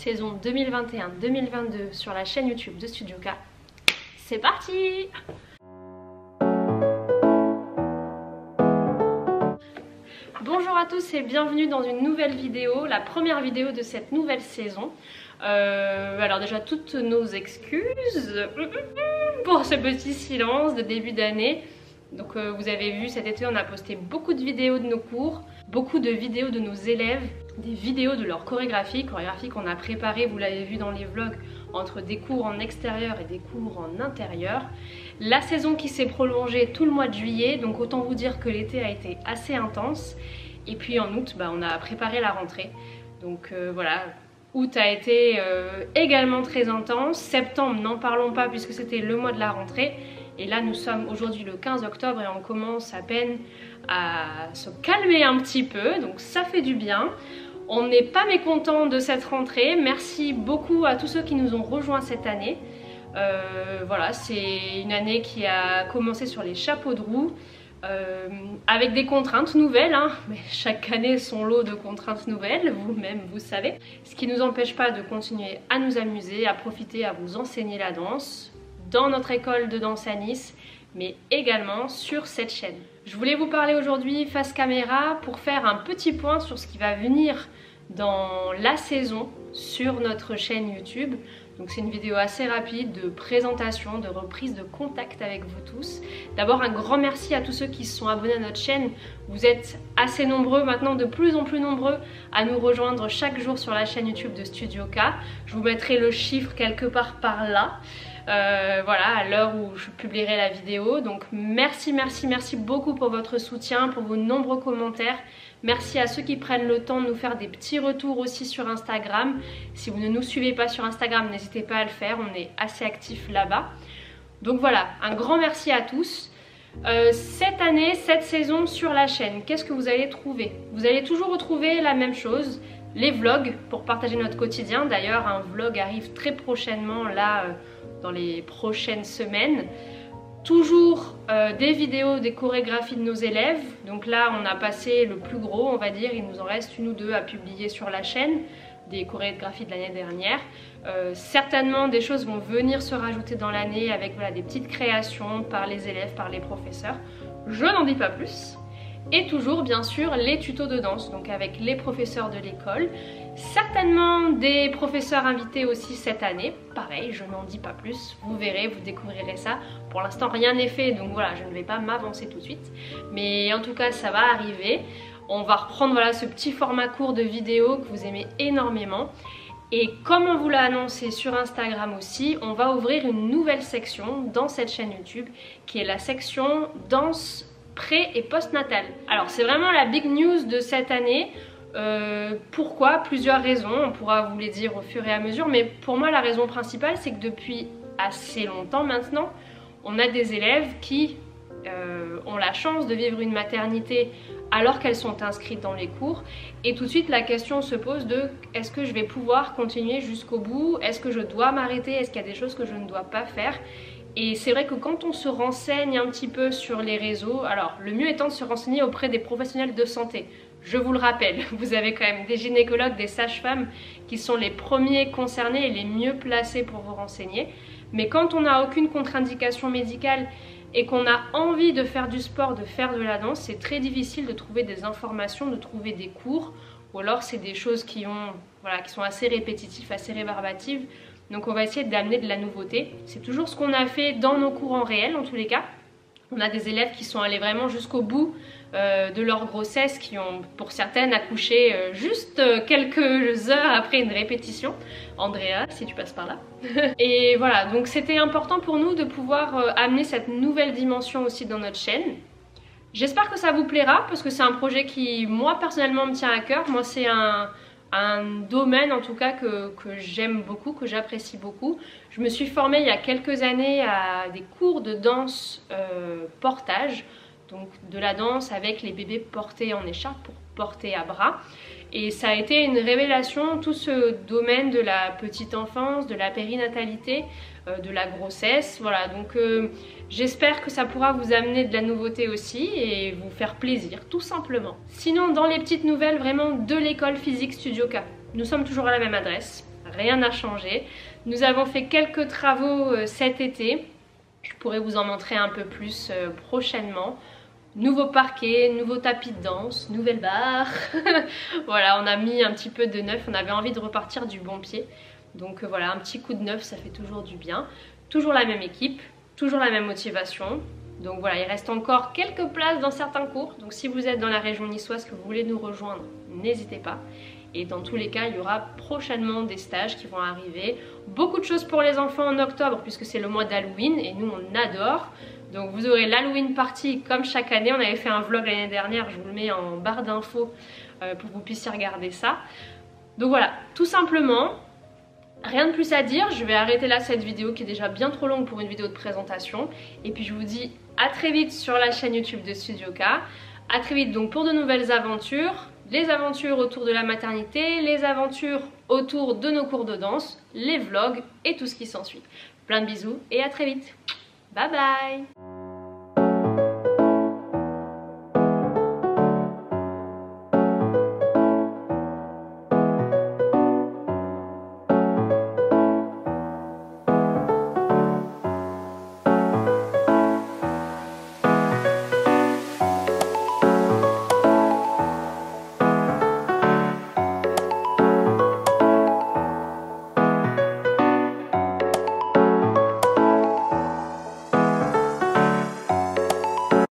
saison 2021-2022 sur la chaîne YouTube de Studio K. C'est parti! Bonjour à tous et bienvenue dans une nouvelle vidéo, la première vidéo de cette nouvelle saison. Alors déjà toutes nos excuses pour ce petit silence de début d'année. Donc vous avez vu, cet été on a posté beaucoup de vidéos de nos cours, beaucoup de vidéos de nos élèves, des vidéos de leur chorégraphie qu'on a préparée, vous l'avez vu dans les vlogs, entre des cours en extérieur et des cours en intérieur. La saison qui s'est prolongée tout le mois de juillet, donc autant vous dire que l'été a été assez intense. Et puis en août, on a préparé la rentrée. Donc voilà, août a été également très intense. Septembre, n'en parlons pas puisque c'était le mois de la rentrée. Et là nous sommes aujourd'hui le 15 octobre et on commence à peine à se calmer un petit peu. Donc ça fait du bien. On n'est pas mécontent de cette rentrée. Merci beaucoup à tous ceux qui nous ont rejoints cette année. Voilà, c'est une année qui a commencé sur les chapeaux de roue. Avec des contraintes nouvelles, mais chaque année son lot de contraintes nouvelles, vous-même vous savez. Ce qui ne nous empêche pas de continuer à nous amuser, à profiter, à vous enseigner la danse dans notre école de danse à Nice, mais également sur cette chaîne. Je voulais vous parler aujourd'hui face caméra pour faire un petit point sur ce qui va venir dans la saison sur notre chaîne YouTube. Donc c'est une vidéo assez rapide de présentation, de reprise de contact avec vous tous. D'abord un grand merci à tous ceux qui se sont abonnés à notre chaîne. Vous êtes assez nombreux maintenant, de plus en plus nombreux à nous rejoindre chaque jour sur la chaîne YouTube de Studio K. Je vous mettrai le chiffre quelque part par là. Voilà, à l'heure où je publierai la vidéo. Donc merci beaucoup pour votre soutien, pour vos nombreux commentaires. Merci à ceux qui prennent le temps de nous faire des petits retours aussi sur Instagram. Si vous ne nous suivez pas sur Instagram, n'hésitez pas à le faire, on est assez actifs là-bas. Donc voilà, un grand merci à tous. Cette année, cette saison sur la chaîne, qu'est-ce que vous allez trouver? Vous allez toujours retrouver la même chose, les vlogs pour partager notre quotidien. D'ailleurs, un vlog arrive très prochainement là, dans les prochaines semaines. Toujours des vidéos, des chorégraphies de nos élèves. Donc là on a passé le plus gros, on va dire, il nous en reste une ou deux à publier sur la chaîne, des chorégraphies de l'année dernière. Certainement des choses vont venir se rajouter dans l'année avec voilà, des petites créations par les élèves, par les professeurs. Je n'en dis pas plus. Et toujours bien sûr les tutos de danse, donc avec les professeurs de l'école. Certainement des professeurs invités aussi cette année. Pareil, je n'en dis pas plus, vous verrez, vous découvrirez ça. Pour l'instant rien n'est fait, donc voilà, je ne vais pas m'avancer tout de suite. Mais en tout cas ça va arriver. On va reprendre voilà, ce petit format court de vidéo que vous aimez énormément. Et comme on vous l'a annoncé sur Instagram aussi, on va ouvrir une nouvelle section dans cette chaîne YouTube qui est la section danse pré- et post-natal. Alors c'est vraiment la big news de cette année. Pourquoi? Plusieurs raisons, on pourra vous les dire au fur et à mesure, mais pour moi la raison principale c'est que depuis assez longtemps maintenant, on a des élèves qui ont la chance de vivre une maternité alors qu'elles sont inscrites dans les cours, et tout de suite la question se pose de est-ce que je vais pouvoir continuer jusqu'au bout? Est-ce que je dois m'arrêter? Est-ce qu'il y a des choses que je ne dois pas faire? Et c'est vrai que quand on se renseigne un petit peu sur les réseaux, alors le mieux étant de se renseigner auprès des professionnels de santé. Je vous le rappelle, vous avez quand même des gynécologues, des sages-femmes qui sont les premiers concernés et les mieux placés pour vous renseigner. Mais quand on n'a aucune contre-indication médicale et qu'on a envie de faire du sport, de faire de la danse, c'est très difficile de trouver des informations, de trouver des cours, ou alors c'est des choses qui sont assez répétitives, assez rébarbatives. Donc on va essayer d'amener de la nouveauté. C'est toujours ce qu'on a fait dans nos cours en réel en tous les cas. On a des élèves qui sont allés vraiment jusqu'au bout de leur grossesse, qui ont pour certaines accouché juste quelques heures après une répétition. Andrea, si tu passes par là. Et voilà, donc c'était important pour nous de pouvoir amener cette nouvelle dimension aussi dans notre chaîne. J'espère que ça vous plaira parce que c'est un projet qui, moi personnellement, me tient à cœur. Moi c'est un domaine en tout cas que j'aime beaucoup, que j'apprécie beaucoup. Je me suis formée il y a quelques années à des cours de danse portage, donc de la danse avec les bébés portés en écharpe pour porter à bras. Et ça a été une révélation, tout ce domaine de la petite enfance, de la périnatalité, de la grossesse. Voilà, donc j'espère que ça pourra vous amener de la nouveauté aussi et vous faire plaisir, tout simplement. Sinon, dans les petites nouvelles vraiment de l'école physique Studio K, nous sommes toujours à la même adresse. rien n'a changé. Nous avons fait quelques travaux cet été, je pourrais vous en montrer un peu plus prochainement. Nouveau parquet, nouveau tapis de danse, nouvelle barre. Voilà, on a mis un petit peu de neuf, on avait envie de repartir du bon pied. Donc voilà, un petit coup de neuf, ça fait toujours du bien. Toujours la même équipe, toujours la même motivation. Donc voilà, il reste encore quelques places dans certains cours. Donc si vous êtes dans la région niçoise, que vous voulez nous rejoindre, n'hésitez pas. Et dans tous les cas, il y aura prochainement des stages qui vont arriver. Beaucoup de choses pour les enfants en octobre, puisque c'est le mois d'Halloween et nous on adore. Donc vous aurez l'Halloween party comme chaque année. On avait fait un vlog l'année dernière, je vous le mets en barre d'infos pour que vous puissiez regarder ça. Donc voilà, tout simplement, rien de plus à dire. Je vais arrêter là cette vidéo qui est déjà bien trop longue pour une vidéo de présentation. Et puis je vous dis à très vite sur la chaîne YouTube de Studio K. À très vite donc pour de nouvelles aventures. Les aventures autour de la maternité, les aventures autour de nos cours de danse, les vlogs et tout ce qui s'ensuit. Plein de bisous et à très vite. Bye bye.